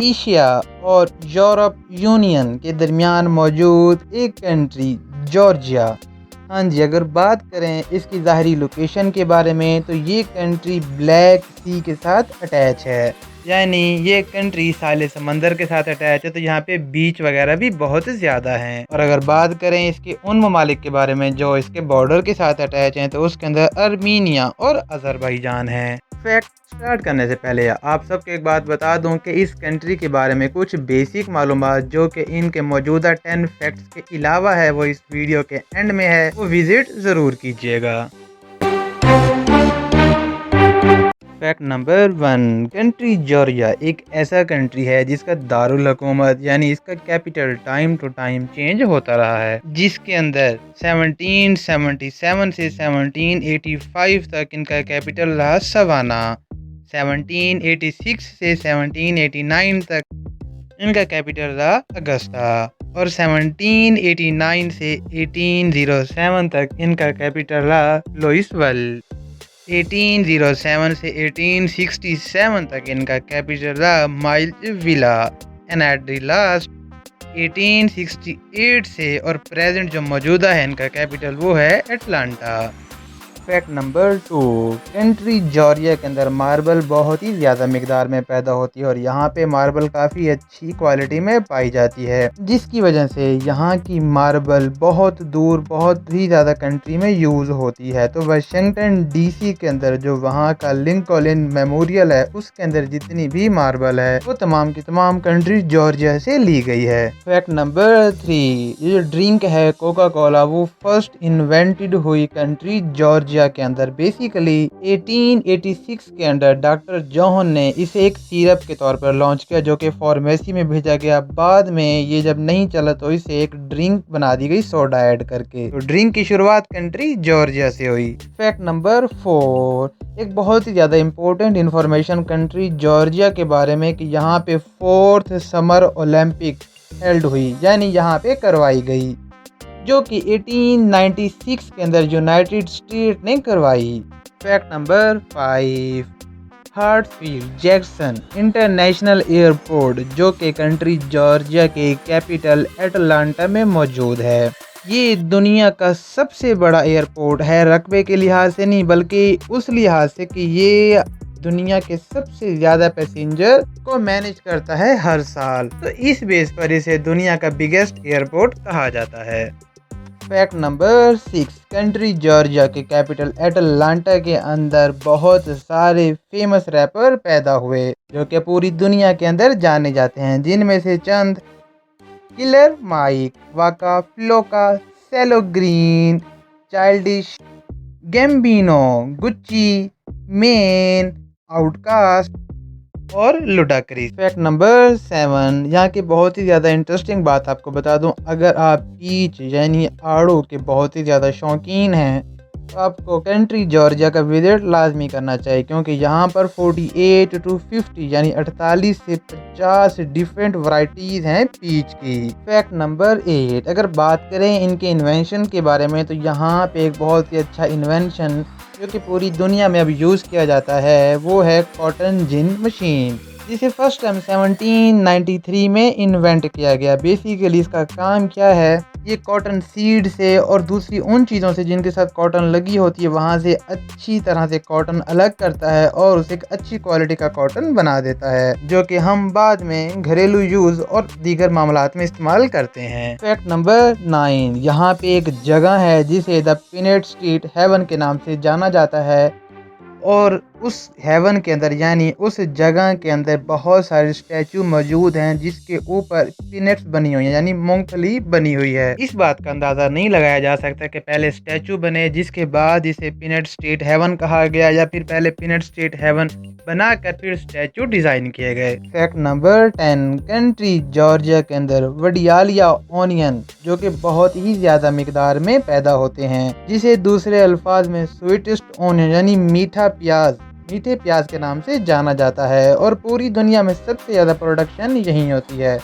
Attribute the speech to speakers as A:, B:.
A: Asia और Europe union के दरमियान मौजूद एक कंट्री जॉर्जिया। हाँ जी, अगर बात करें इसकी ज़ाहरी लोकेशन के बारे में तो ये कंट्री ब्लैक सी के साथ अटैच है, यानी ये कंट्री साले समंदर के साथ अटैच है, तो यहाँ पे बीच वगैरह भी बहुत ज़्यादा हैं। और अगर बात करें इसके उन ममालिक के बारे में जो इसके बॉर्डर के साथ अटैच हैं तो उसके अंदर अर्मीनिया और अज़रबैजान है। फैक्ट स्टार्ट करने से पहले आप सबको एक बात बता दूं कि इस कंट्री के बारे में कुछ बेसिक मालूमात जो कि इनके मौजूदा 10 फैक्ट्स के अलावा है वो इस वीडियो के एंड में है, वो विजिट ज़रूर कीजिएगा। फैक्ट नंबर 1, कंट्री जॉर्जिया एक ऐसा कंट्री है जिसका दारुल हुकूमत यानी इसका capital time to time change होता रहा है, जिसके अंदर 1777 से 1785 तक इनका कैपिटल रहा सवाना, 1786 से 1789 तक इनका कैपिटल रहा अगस्ता और 1789 से 1807 तक इनका कैपिटल रहा लुइसविल। 1807 से 1867 तक इनका कैपिटल रहा माइल्सविला एंड एट द लास्ट 1868 से और प्रेजेंट जो मौजूदा है इनका कैपिटल वो है Atlanta. Fact number 2, country Georgia के अंदर मार्बल बहुत ही ज़्यादा मिकदार में पैदा होती है और यहाँ पे मार्बल काफ़ी अच्छी क्वालिटी में पाई जाती है, जिसकी वजह से यहाँ की मार्बल बहुत दूर बहुत ही ज़्यादा कंट्री में यूज़ होती है। तो वाशिंगटन डीसी के अंदर जो वहाँ का लिंकन मेमोरियल है उसके अंदर जितनी भी मार्बल है वो तमाम की तमाम कंट्री जॉर्जिया से ली गई है। फैक्ट नंबर 3, ये जो ड्रिंक है कोका कोला वो फर्स्ट इन्वेंटेड हुई कंट्री जॉर्जिया के अंदर। बेसिकली 1886 के अंदर डॉक्टर जॉन ने इसे एक सिरप के तौर पर लॉन्च किया जो कि फार्मेसी में भेजा गया। बाद में ये जब नहीं चला तो इसे एक ड्रिंक बना दी गई सोडा ऐड करके। तो ड्रिंक की शुरुआत कंट्री जॉर्जिया से हुई। फैक्ट नंबर 4, एक बहुत ही ज़्यादा इम्पोर्टेंट इन्फॉर्मेशन कंट्री जॉर्जिया के बारे में कि यहाँ पे 4th समर ओलंपिक हेल्ड हुई, यानी यहाँ पे करवाई गई, जो कि 1896 के अंदर यूनाइटेड स्टेट ने करवाई। Fact number 5, Hartsfield Jackson international airport जो कि कंट्री जॉर्जिया के कैपिटल अटलांटा में मौजूद है। ये दुनिया का सबसे बड़ा एयरपोर्ट है, रकबे के लिहाज से नहीं बल्कि उस लिहाज से कि ये दुनिया के सबसे ज़्यादा पैसेंजर को मैनेज करता है हर साल, तो इस बेस पर इसे दुनिया का बिगेस्ट एयरपोर्ट कहा जाता है। फैक्ट नंबर 6, कंट्री जॉर्जिया के कैपिटल अटलांटा के अंदर बहुत सारे फेमस रैपर पैदा हुए जो कि पूरी दुनिया के अंदर जाने जाते हैं, जिनमें से चंद Killer Mike, Waka Flocka, CeeLo Green, Childish Gambino, Gucci Mane, OutKast और लुडाक्रिस। फैक्ट नंबर 7, यहाँ की बहुत ही ज़्यादा इंटरेस्टिंग बात आपको बता दूं, अगर आप पीच यानी आड़ू के बहुत ही ज़्यादा शौकीन हैं तो आपको कंट्री जॉर्जिया का विजिट लाजमी करना चाहिए, क्योंकि यहाँ पर 48 to 50 यानी 48 से 50 डिफरेंट वैरायटीज़ हैं पीच की। फैक्ट नंबर 8, अगर बात करें इनके इन्वेंशन के बारे में तो यहाँ पे एक बहुत ही अच्छा इन्वेंशन जो कि पूरी दुनिया में अब यूज़ किया जाता है वो है कॉटन जिन मशीन, जिसे फर्स्ट टाइम 1793 में इन्वेंट किया गया। बेसिकली इसका काम क्या है, ये कॉटन सीड से और दूसरी उन चीज़ों से जिनके साथ कॉटन लगी होती है वहाँ से अच्छी तरह से कॉटन अलग करता है और उसे एक अच्छी क्वालिटी का कॉटन बना देता है, जो कि हम बाद में घरेलू यूज़ और दीगर मामलात में इस्तेमाल करते हैं। फैक्ट नंबर 9, यहाँ पे एक जगह है जिसे द पीनट स्ट्रीट हेवन के नाम से जाना जाता है और उस हेवन के अंदर यानी उस जगह के अंदर बहुत सारे स्टैचू मौजूद हैं जिसके ऊपर पीनट्स बनी हुई हैं यानी मूंगफली बनी हुई है। इस बात का अंदाज़ा नहीं लगाया जा सकता कि पहले स्टैचू बने जिसके बाद इसे पीनट स्ट्रीट हेवन कहा गया या फिर पहले पीनट स्ट्रीट हेवन बनाकर फिर स्टैचू डिज़ाइन किए गए। फैक्ट नंबर 10, कंट्री जॉर्जिया के अंदर वडियालिया ऑनियन जो कि बहुत ही ज़्यादा मिकदार में पैदा होते हैं, जिसे दूसरे अल्फाज में स्वीटेस्ट ऑनियन यानी मीठा प्याज, मीठे प्याज के नाम से जाना जाता है और पूरी दुनिया में सबसे ज़्यादा प्रोडक्शन यहीं होती है।